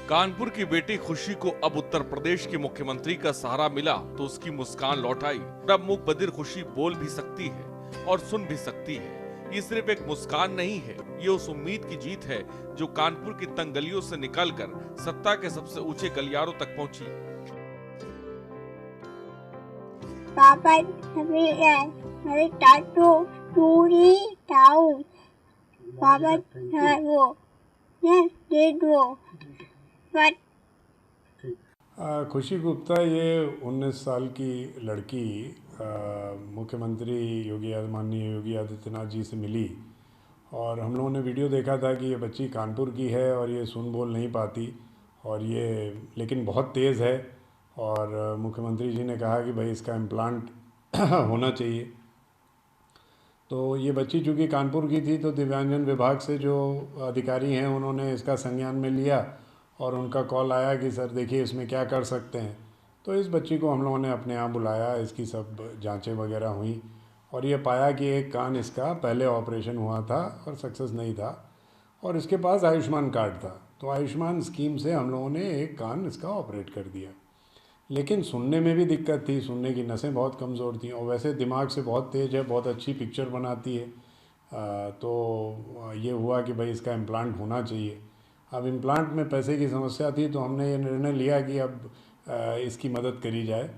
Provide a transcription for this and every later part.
कानपुर की बेटी खुशी को अब उत्तर प्रदेश के मुख्यमंत्री का सहारा मिला तो उसकी मुस्कान लौट आई। अब मूक बधिर खुशी बोल भी सकती है और सुन भी सकती है। ये सिर्फ एक मुस्कान नहीं है, ये उस उम्मीद की जीत है जो कानपुर की तंग गलियों से निकलकर सत्ता के सबसे ऊंचे गलियारों तक पहुंची। पापा हमें टाटू पूरी ताऊ पापा वो दे दो बट खुशी गुप्ता ये 19 साल की लड़की मुख्यमंत्री माननीय योगी आदित्यनाथ जी से मिली और हम लोगों ने वीडियो देखा था कि ये बच्ची कानपुर की है और ये सुन बोल नहीं पाती और ये लेकिन बहुत तेज़ है और मुख्यमंत्री जी ने कहा कि भाई इसका इम्प्लांट होना चाहिए। तो ये बच्ची चूँकि कानपुर की थी तो दिव्यांगजन विभाग से जो अधिकारी हैं उन्होंने इसका संज्ञान में लिया और उनका कॉल आया कि सर देखिए इसमें क्या कर सकते हैं। तो इस बच्ची को हम लोगों ने अपने यहाँ बुलाया, इसकी सब जांचें वगैरह हुई और ये पाया कि एक कान इसका पहले ऑपरेशन हुआ था और सक्सेस नहीं था और इसके पास आयुष्मान कार्ड था। तो आयुष्मान स्कीम से हम लोगों ने एक कान इसका ऑपरेट कर दिया। लेकिन सुनने में भी दिक्कत थी, सुनने की नसें बहुत कमज़ोर थी और वैसे दिमाग से बहुत तेज़ है, बहुत अच्छी पिक्चर बनाती है। तो ये हुआ कि भाई इसका इम्प्लांट होना चाहिए। अब इम्प्लांट में पैसे की समस्या थी तो हमने ये निर्णय लिया कि अब इसकी मदद करी जाए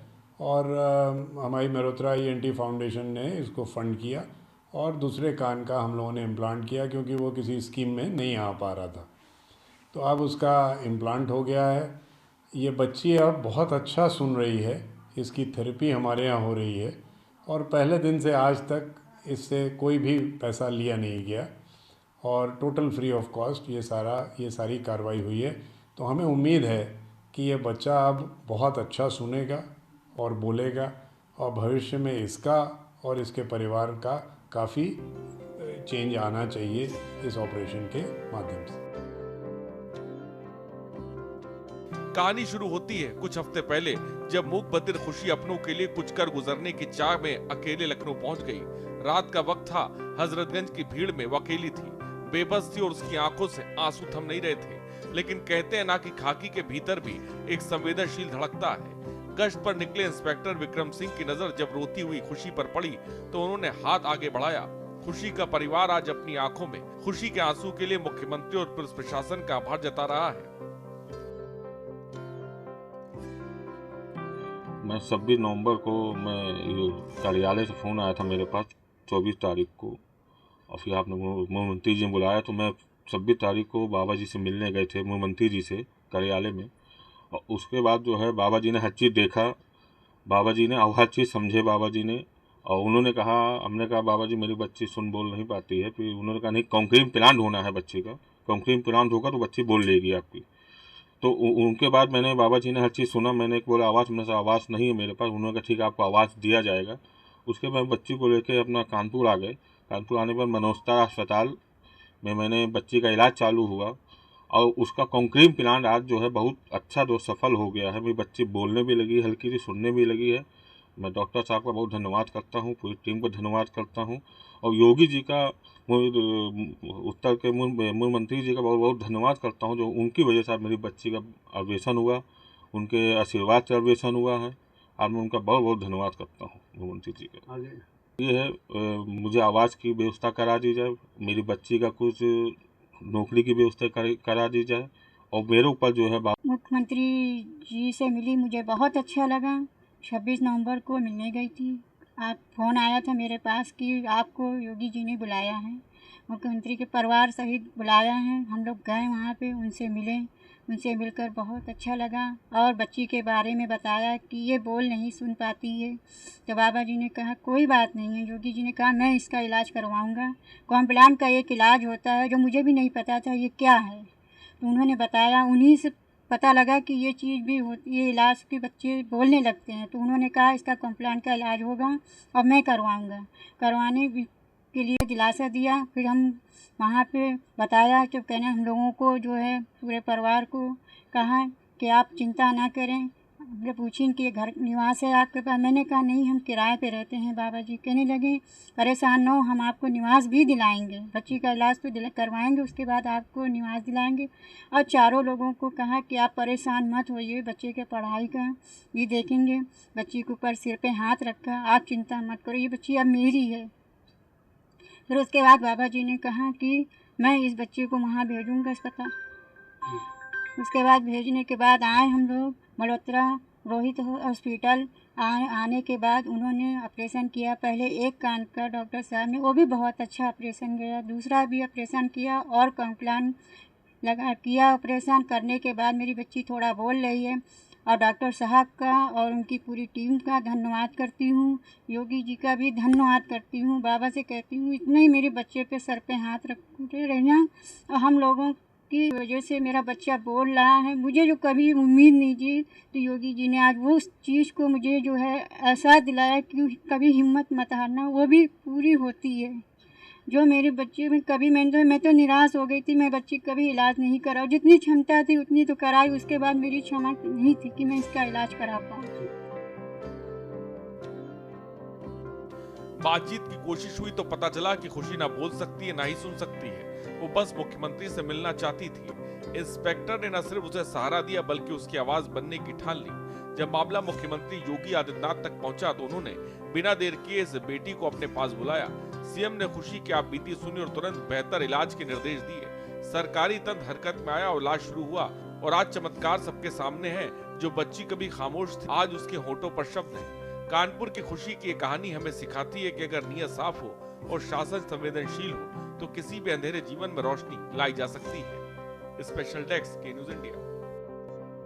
और हमारी मेहरोत्रा ENT फाउंडेशन ने इसको फंड किया और दूसरे कान का हम लोगों ने इम्प्लांट किया क्योंकि वो किसी स्कीम में नहीं आ पा रहा था। तो अब उसका इम्प्लांट हो गया है। ये बच्ची अब बहुत अच्छा सुन रही है, इसकी थेरेपी हमारे यहाँ हो रही है और पहले दिन से आज तक इससे कोई भी पैसा लिया नहीं गया और टोटल फ्री ऑफ कॉस्ट ये सारी कार्रवाई हुई है। तो हमें उम्मीद है कि ये बच्चा अब बहुत अच्छा सुनेगा और बोलेगा और भविष्य में इसका और इसके परिवार का काफ़ी चेंज आना चाहिए इस ऑपरेशन के माध्यम से। कहानी शुरू होती है कुछ हफ्ते पहले जब मूक बधिर खुशी अपनों के लिए कुछ कर गुजरने की चाह में अकेले लखनऊ पहुंच गई। रात का वक्त था, हजरतगंज की भीड़ में वो अकेली थी, बेबस थी और उसकी आंखों से आंसू थम नहीं रहे थे। लेकिन कहते हैं ना कि खाकी के भीतर भी एक संवेदनशील धड़कता है। गश्त पर निकले इंस्पेक्टर विक्रम सिंह की नजर जब रोती हुई खुशी पर पड़ी तो उन्होंने हाथ आगे बढ़ाया। खुशी का परिवार आज अपनी आंखों में खुशी के आंसू के लिए मुख्यमंत्री और पुलिस प्रशासन का आभार जता रहा है। मैं 26 नवंबर को कार्यालय से फ़ोन आया था मेरे पास 24 तारीख को और फिर आपने मुख्यमंत्री जी ने बुलाया तो मैं 26 तारीख को बाबा जी से मिलने गए थे मुख्यमंत्री जी से कार्यालय में। और उसके बाद जो है बाबा जी ने हर चीज़ देखा, बाबा जी ने और हर चीज़ समझे बाबा जी ने। और उन्होंने कहा, हमने कहा बाबा जी मेरी बच्ची सुन बोल नहीं पाती है। फिर उन्होंने कहा नहीं, कॉन्क्रीट इम्प्लांट होना है बच्ची का, कॉन्क्रीट इम्प्लांट होगा तो बच्ची बोल लेगी आपकी। तो उनके बाद मैंने बाबा जी ने हर चीज़ सुना। मैंने एक बोला आवाज़, मेरे आवाज़ नहीं है मेरे पास। उन्होंने कहा ठीक है आपको आवाज़ दिया जाएगा। उसके बाद बच्ची को लेके अपना कानपुर आ गए। कानपुर आने पर मनोस्ता अस्पताल में मैंने बच्ची का इलाज चालू हुआ और उसका कॉन्क्रीट प्लांट आज जो है बहुत अच्छा जो सफल हो गया है। मेरी बच्ची बोलने भी लगी, हल्की सी सुनने भी लगी है। मैं डॉक्टर साहब का बहुत धन्यवाद करता हूँ, पूरी टीम को धन्यवाद करता हूँ और योगी जी का, उत्तर के मुख्यमंत्री जी का बहुत बहुत धन्यवाद करता हूँ जो उनकी वजह से मेरी बच्ची का ऑपरेशन हुआ, उनके आशीर्वाद से ऑपरेशन हुआ है। आज मैं उनका बहुत बहुत धन्यवाद करता हूँ मुख्यमंत्री जी का। ये है मुझे आवाज़ की व्यवस्था करा दी जाए, मेरी बच्ची का कुछ नौकरी की व्यवस्था करा दी जाए और मेरे ऊपर जो है मुख्यमंत्री जी से मिली, मुझे बहुत अच्छा लगा। 26 नवंबर को मिलने गई थी, आप फ़ोन आया था मेरे पास कि आपको योगी जी ने बुलाया है, मुख्यमंत्री के परिवार सहित बुलाया है। हम लोग गए वहाँ पे, उनसे मिले, उनसे मिलकर बहुत अच्छा लगा और बच्ची के बारे में बताया कि ये बोल नहीं सुन पाती है। तो बाबा जी ने कहा कोई बात नहीं है, योगी जी ने कहा मैं इसका इलाज करवाऊँगा। कॉम्प्लांट का एक इलाज होता है जो मुझे भी नहीं पता था ये क्या है, तो उन्होंने बताया, उन्हीं से पता लगा कि ये चीज़ भी होती है, इलाज के बच्चे बोलने लगते हैं। तो उन्होंने कहा इसका कॉम्प्लांट का इलाज होगा और मैं करवाऊँगा। करवाने के लिए दिलासा दिया। फिर हम वहाँ पे बताया तो कहने हम लोगों को जो है पूरे परिवार को कहा कि आप चिंता ना करें, मुझे पूछी कि ये घर निवास है आपके पास। मैंने कहा नहीं, हम किराए पे रहते हैं बाबा जी। कहने लगे परेशान न हो, हम आपको निवास भी दिलाएंगे, बच्ची का इलाज तो करवाएंगे, उसके बाद आपको निवास दिलाएंगे। और चारों लोगों को कहा कि आप परेशान मत होइए, बच्चे के पढ़ाई का भी देखेंगे। बच्ची के ऊपर सिर पे हाथ रखा, आप चिंता मत करो, ये बच्ची अब मेरी है। फिर उसके बाद बाबा जी ने कहा कि मैं इस बच्चे को वहाँ भेजूँगा अस्पताल। उसके बाद भेजने के बाद आए हम लोग मल्होत्रा रोहित हॉस्पिटल। आने के बाद उन्होंने ऑपरेशन किया। पहले एक कान का डॉक्टर साहब ने, वो भी बहुत अच्छा ऑपरेशन गया। दूसरा भी ऑपरेशन किया और कॉम्प्लान लगा किया। ऑपरेशन करने के बाद मेरी बच्ची थोड़ा बोल रही है। और डॉक्टर साहब का और उनकी पूरी टीम का धन्यवाद करती हूँ। योगी जी का भी धन्यवाद करती हूँ। बाबा से कहती हूँ इतने ही मेरे बच्चे पे सर पे हाथ रखते रहना। और हम लोगों की वजह से मेरा बच्चा बोल रहा है। मुझे जो कभी उम्मीद नहीं थी, तो योगी जी ने आज वो उस चीज़ को मुझे जो है एहसास दिलाया कि कभी हिम्मत मत हारना, वो भी पूरी होती है। जो मेरे बच्चे में कभी मैं तो निराश हो गई थी, मैं बच्ची कभी इलाज नहीं करा। जितनी क्षमता थी उतनी तो कराई, उसके बाद मेरी क्षमा नहीं थी कि मैं इसका इलाज करा पाऊँ। बातचीत की कोशिश हुई तो पता चला कि खुशी ना बोल सकती है ना ही सुन सकती है। वो बस मुख्यमंत्री से मिलना चाहती थी। इंस्पेक्टर ने न सिर्फ उसे सहारा दिया बल्कि उसकी आवाज बनने की ठान ली। जब मामला मुख्यमंत्री योगी आदित्यनाथ तक पहुंचा तो उन्होंने बिना देर किए इस बेटी को अपने पास बुलाया। सीएम ने खुशी की आपबीती सुनी और तुरंत बेहतर इलाज के निर्देश दिए। सरकारी तंत्र हरकत में आया और इलाज शुरू हुआ। और आज चमत्कार सबके सामने है। जो बच्ची कभी खामोश थी, आज उसके होठों पर शब्द है। कानपुर की खुशी की ये कहानी हमें सिखाती है कि अगर नीयत साफ हो और शासन संवेदनशील हो तो किसी भी अंधेरे जीवन में रोशनी लाई जा सकती है। स्पेशल डेस्क के न्यूज़ इंडिया।